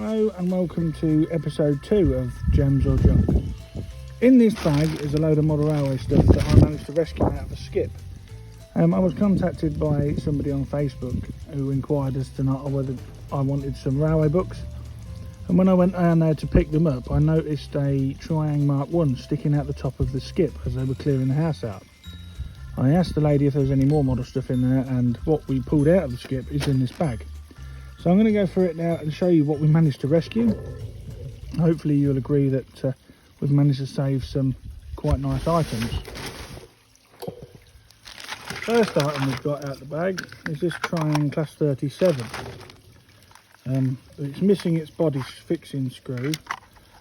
Hello and welcome to episode 2 of Gems or Junk. In this bag is a load of model railway stuff that I managed to rescue out of a skip. I was contacted by somebody on Facebook who inquired as to whether I wanted some railway books, and when I went down there to pick them up I noticed a Triang Mark 1 sticking out the top of the skip as they were clearing the house out. I asked the lady if there was any more model stuff in there, and what we pulled out of the skip is in this bag. So I'm going to go through it now and show you what we managed to rescue. Hopefully you'll agree that we've managed to save some quite nice items. The first item we've got out of the bag is this Triang Class 37. It's missing its body fixing screw,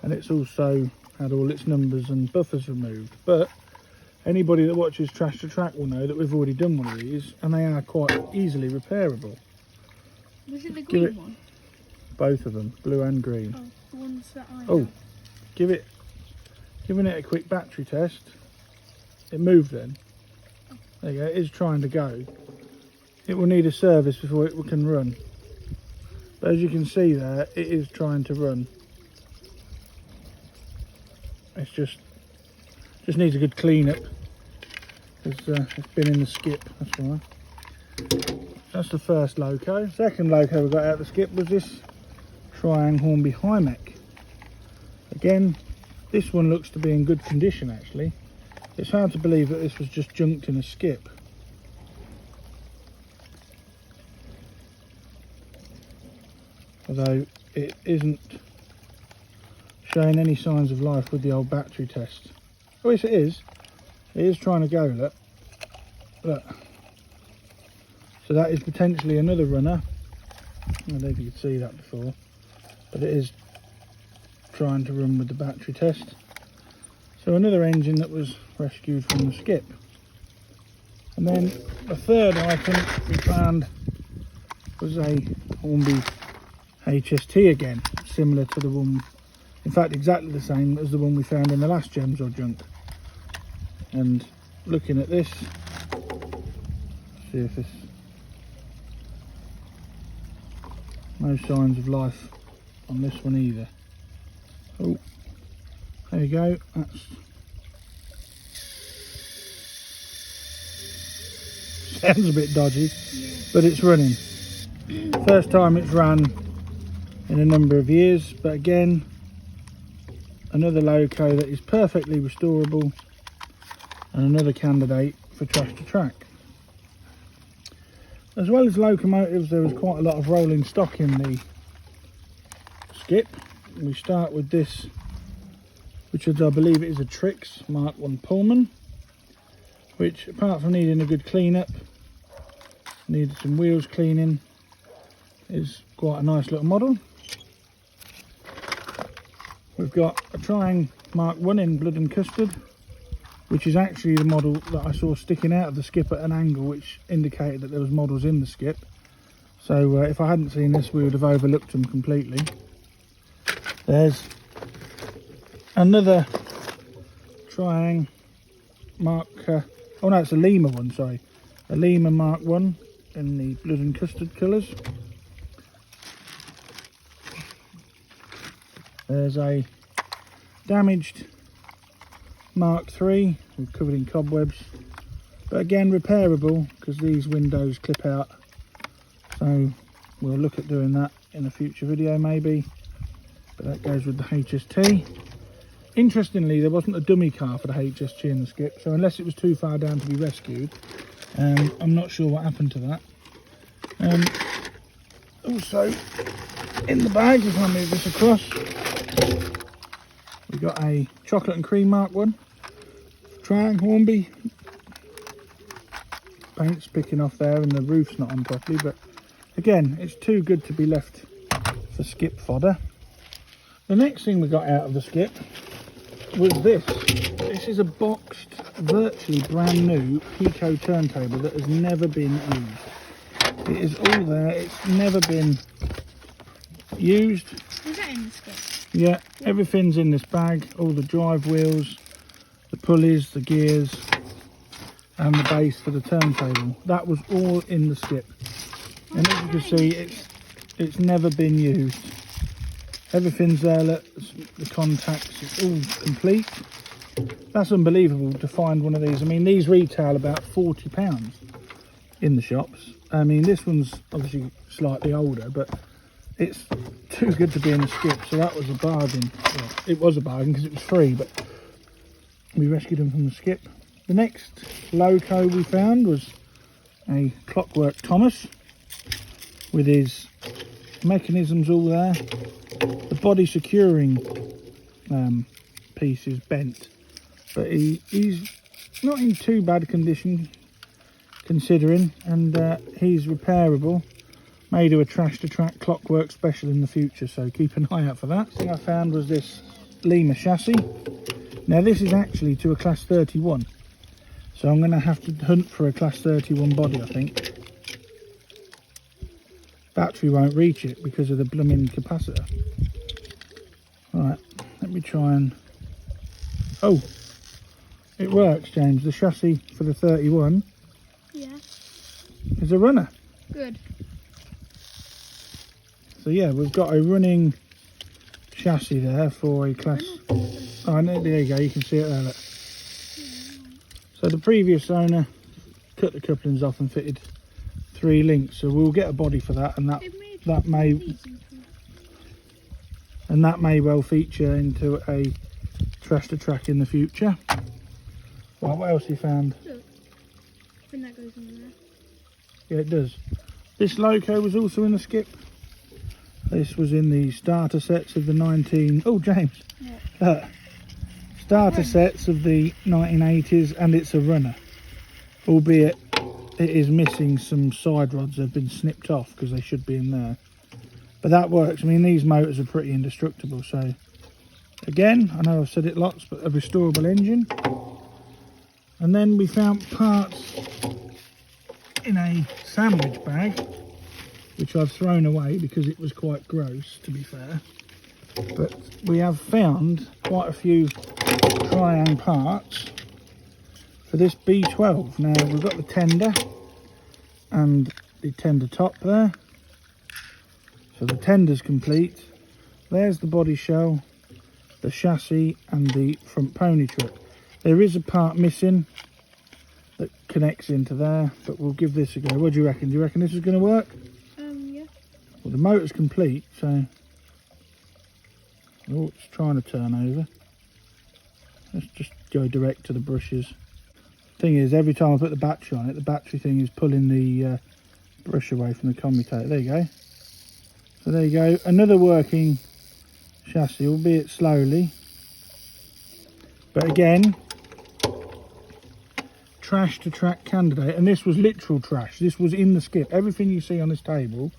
and it's also had all its numbers and buffers removed. But anybody that watches Trash to Track will know that we've already done one of these, and they are quite easily repairable. Was it the green one? Both of them, blue and green. Oh, the ones that I have. Giving it a quick battery test. It moved then. There you go, it is trying to go. It will need a service before it can run. But as you can see there, it is trying to run. It's just needs a good clean up. It's been in the skip, that's why. That's the first loco. Second loco we got out of the skip was this Triang Hornby High Mech. Again, this one looks to be in good condition actually. It's hard to believe that this was just junked in a skip. Although it isn't showing any signs of life with the old battery test. Oh yes, it is. It is trying to go, look. Look. So that is potentially another runner. I don't know if you could see that before, but it is trying to run with the battery test. So another engine that was rescued from the skip. And then the third item we found was a Hornby HST again, similar to the one, in fact exactly the same as the one we found in the last Gems or Junk. And looking at this, see if this, no signs of life on this one either. Oh, there you go. That's sounds a bit dodgy, but it's running. First time it's ran in a number of years, but again, another loco that is perfectly restorable and another candidate for Trash to Track. As well as locomotives, there was quite a lot of rolling stock in the skip. We start with this, which is, I believe it is a Trix Mark 1 Pullman, which apart from needing a good clean up, needed some wheels cleaning, is quite a nice little model. We've got a Triang Mark 1 in blood and custard, which is actually the model that I saw sticking out of the skip at an angle, which indicated that there was models in the skip. So if I hadn't seen this, we would have overlooked them completely. There's another Triang Mark, oh no, it's a Lima one, sorry. A Lima Mark 1 in the blood and custard colours. There's a damaged Mark 3, we've covered in cobwebs, but again repairable because these windows clip out, so we'll look at doing that in a future video maybe, but that goes with the HST. Interestingly, there wasn't a dummy car for the HST in the skip, so unless it was too far down to be rescued, I'm not sure what happened to that. Also in the bag, if I move this across, we've got a chocolate and cream Mark 1 Triang Hornby. Paint's picking off there and the roof's not on properly, but again, it's too good to be left for skip fodder. The next thing we got out of the skip was this. This is a boxed, virtually brand new Pico turntable that has never been used. It is all there, it's never been used. Was that in the skip? Yeah, everything's in this bag, all the drive wheels, the pulleys, the gears and the base for the turntable. That was all in the skip. And as you can see, it's never been used. Everything's there, look, the contacts, it's all complete. That's unbelievable to find one of these. I mean, these retail about £40 in the shops. I mean, this one's obviously slightly older, but it's too good to be in the skip, so that was a bargain. Well, it was a bargain because it was free, but we rescued them from the skip. The next loco we found was a Clockwork Thomas with his mechanisms all there. The body securing piece is bent, but he's not in too bad condition considering, and he's repairable. May do a trash to track clockwork special in the future, so keep an eye out for that. The thing I found was this Lima chassis. Now this is actually to a class 31, so I'm going to have to hunt for a class 31 body, I think. Battery won't reach it because of the blooming capacitor. Right, let me try and... Oh, it works, James. The chassis for the 31 is a runner. Good. So yeah, we've got a running chassis there for a class... Oh, and there you go, you can see it there, look. So the previous owner cut the couplings off and fitted 3 links, so we'll get a body for that, and that may well feature into a trash to track in the future. Right, what else you found? Look, I think that goes in there. Yeah, it does. This loco was also in the skip. This was in the starter sets of the 19... Oh, James. What? Starter sets of the 1980s, and it's a runner. Albeit it is missing some side rods that have been snipped off because they should be in there. But that works. I mean, these motors are pretty indestructible. So, again, I know I've said it lots, but a restorable engine. And then we found parts in a sandwich bag, which I've thrown away because it was quite gross, to be fair. But we have found quite a few Triang parts for this B12. Now we've got the tender and the tender top there. So the tender's complete. There's the body shell, the chassis and the front pony truck. There is a part missing that connects into there, but we'll give this a go. What do you reckon? Do you reckon this is going to work? Yeah. Well, the motor's complete, so... Oh, it's trying to turn over. Let's just go direct to the brushes. Thing is, every time I put the battery on it, the battery thing is pulling the brush away from the commutator. There you go. So there you go. Another working chassis, albeit slowly. But again, trash to track candidate. And this was literal trash. This was in the skip. Everything you see on this table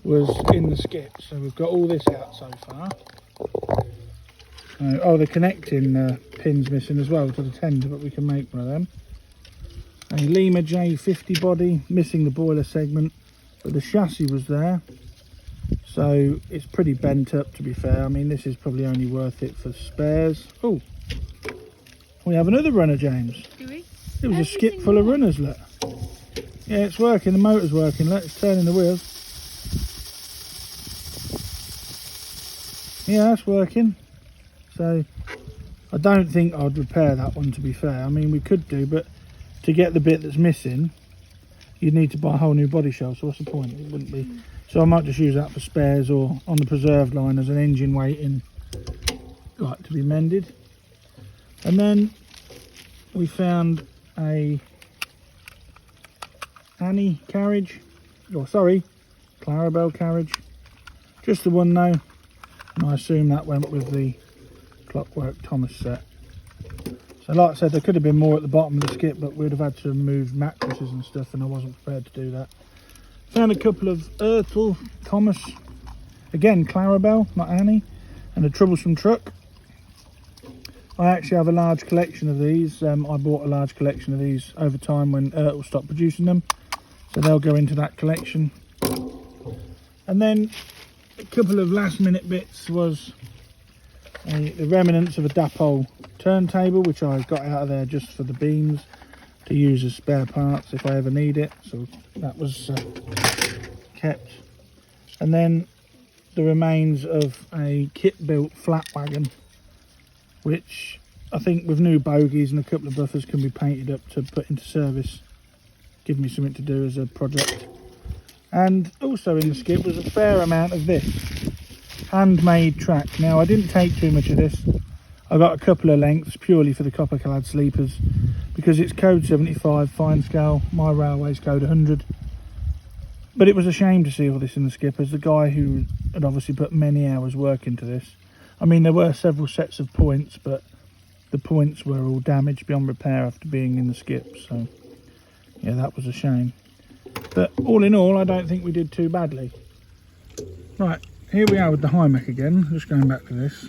was in the skip. So we've got all this out so far. Oh, the connecting pin's missing as well to the tender, but we can make one of them. A Lima J50 body, missing the boiler segment, but the chassis was there. So it's pretty bent up, to be fair. I mean, this is probably only worth it for spares. Oh, we have another runner, James. Do we? It was a skip full of runners, look. Yeah, it's working, the motor's working, look, it's turning the wheels. Yeah, that's working. So I don't think I'd repair that one, to be fair. I mean, we could do, but to get the bit that's missing, you'd need to buy a whole new body shell, so what's the point? It wouldn't be. So I might just use that for spares or on the preserved line as an engine waiting, like, to be mended. And then we found a Annie carriage, or sorry, Clarabelle carriage. Just the one though, and I assume that went with the Clockwork Thomas set. So like I said, there could have been more at the bottom of the skip, but we'd have had to remove mattresses and stuff, and I wasn't prepared to do that. Found a couple of Ertl Thomas, again Clarabelle, not Annie, and a troublesome truck. I actually have a large collection of these. I bought a large collection of these over time when Ertl stopped producing them, so they'll go into that collection. And then a couple of last minute bits was the remnants of a Dapol turntable, which I got out of there just for the beams to use as spare parts if I ever need it, so that was kept. And then the remains of a kit-built flat wagon, which I think with new bogies and a couple of buffers can be painted up to put into service. Give me something to do as a project. And also in the skip was a fair amount of this handmade track. Now I didn't take too much of this. I got a couple of lengths purely for the copper clad sleepers because it's code 75 fine scale, my railway's code 100. But it was a shame to see all this in the skip as the guy who had obviously put many hours work into this. I mean, there were several sets of points, but the points were all damaged beyond repair after being in the skip. So yeah, that was a shame. But all in all, I don't think we did too badly. Right, here we are with the high mech again. Just going back to this.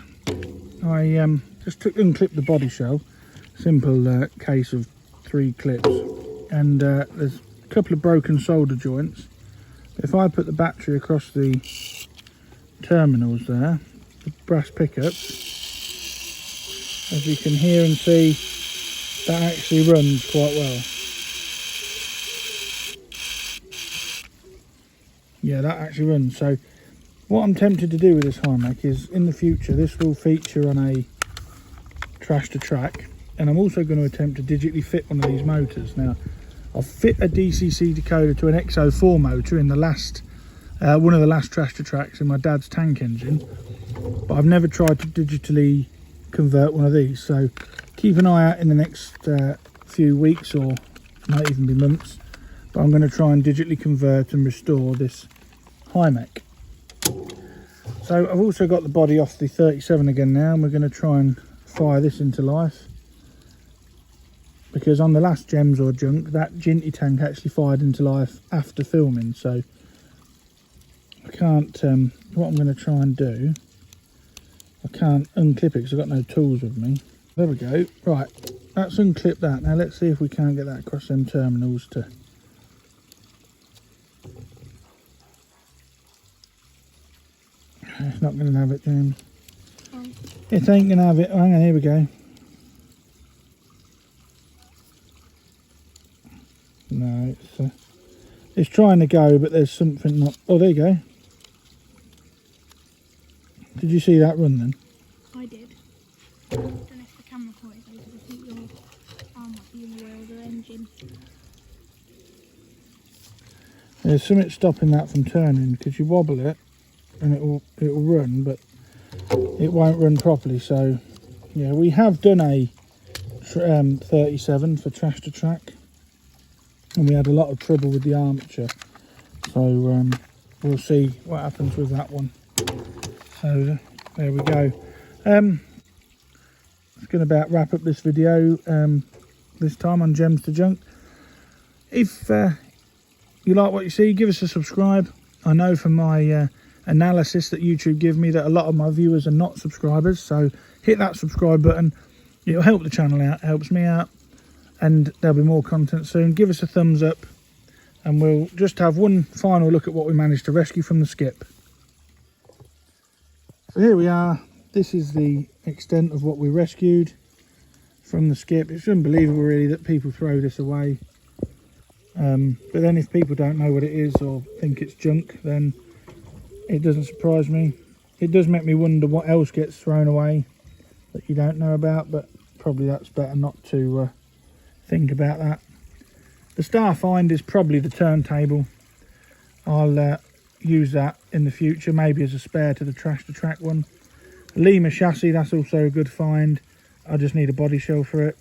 I just unclipped the body shell. Simple case of 3 clips. And there's a couple of broken solder joints. If I put the battery across the terminals there, the brass pickups, as you can hear and see, that actually runs quite well. Yeah, that actually runs. So what I'm tempted to do with this high mech is in the future this will feature on a trash to track, and I'm also going to attempt to digitally fit one of these motors. Now I've fit a DCC decoder to an XO4 motor in the last one of the last trash to tracks in my dad's tank engine, but I've never tried to digitally convert one of these. So keep an eye out in the next few weeks, or might even be months, but I'm going to try and digitally convert and restore this high mech. So I've also got the body off the 37 again now, and we're going to try and fire this into life, because on the last Gems or Junk, that Ginty tank actually fired into life after filming. So I can't, what I'm going to try and do, I can't unclip it because I've got no tools with me. There we go. Right, let's unclip that. Now let's see if we can get that across them terminals to... It's not going to have it, James. It ain't going to have it. Hang on, here we go. No, it's trying to go, but there's something not... Oh, there you go. Did you see that run then? I did. I don't know if the camera caught it though, because I think your arm might be in the way of the engine. There's something stopping that from turning, because you wobble it and it'll run, but it won't run properly. So yeah, we have done a 37 for trash to track, and we had a lot of trouble with the armature, so we'll see what happens with that one. So there we go. It's going to about wrap up this video this time on Gems to Junk. If you like what you see, give us a subscribe. I know from my analysis that YouTube give me that a lot of my viewers are not subscribers, so hit that subscribe button. It'll help the channel out, helps me out, and there'll be more content soon. Give us a thumbs up, and we'll just have one final look at what we managed to rescue from the skip. So here we are. This is the extent of what we rescued from the skip. It's unbelievable really that people throw this away, but then if people don't know what it is or think it's junk, then it doesn't surprise me. It does make me wonder what else gets thrown away that you don't know about, but probably that's better not to think about that. The star find is probably the turntable. I'll use that in the future, maybe as a spare to the trash to track one. Lima chassis, that's also a good find. I just need a body shell for it.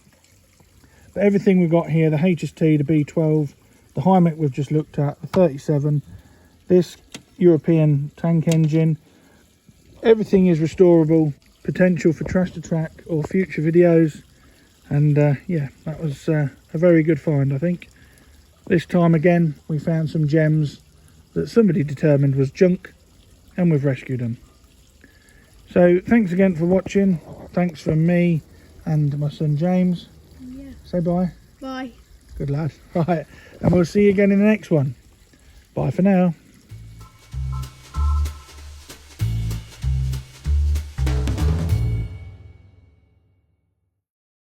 But everything we've got here, the HST, the B12, the high mech we've just looked at, the 37, this European tank engine, everything is restorable, potential for trash to track or future videos. And yeah, that was a very good find, I think. This time again, we found some gems that somebody determined was junk, and we've rescued them. So thanks again for watching. Thanks from me and my son James. Yeah. Say bye. Bye. Good lad. Right, and we'll see you again in the next one. Bye for now.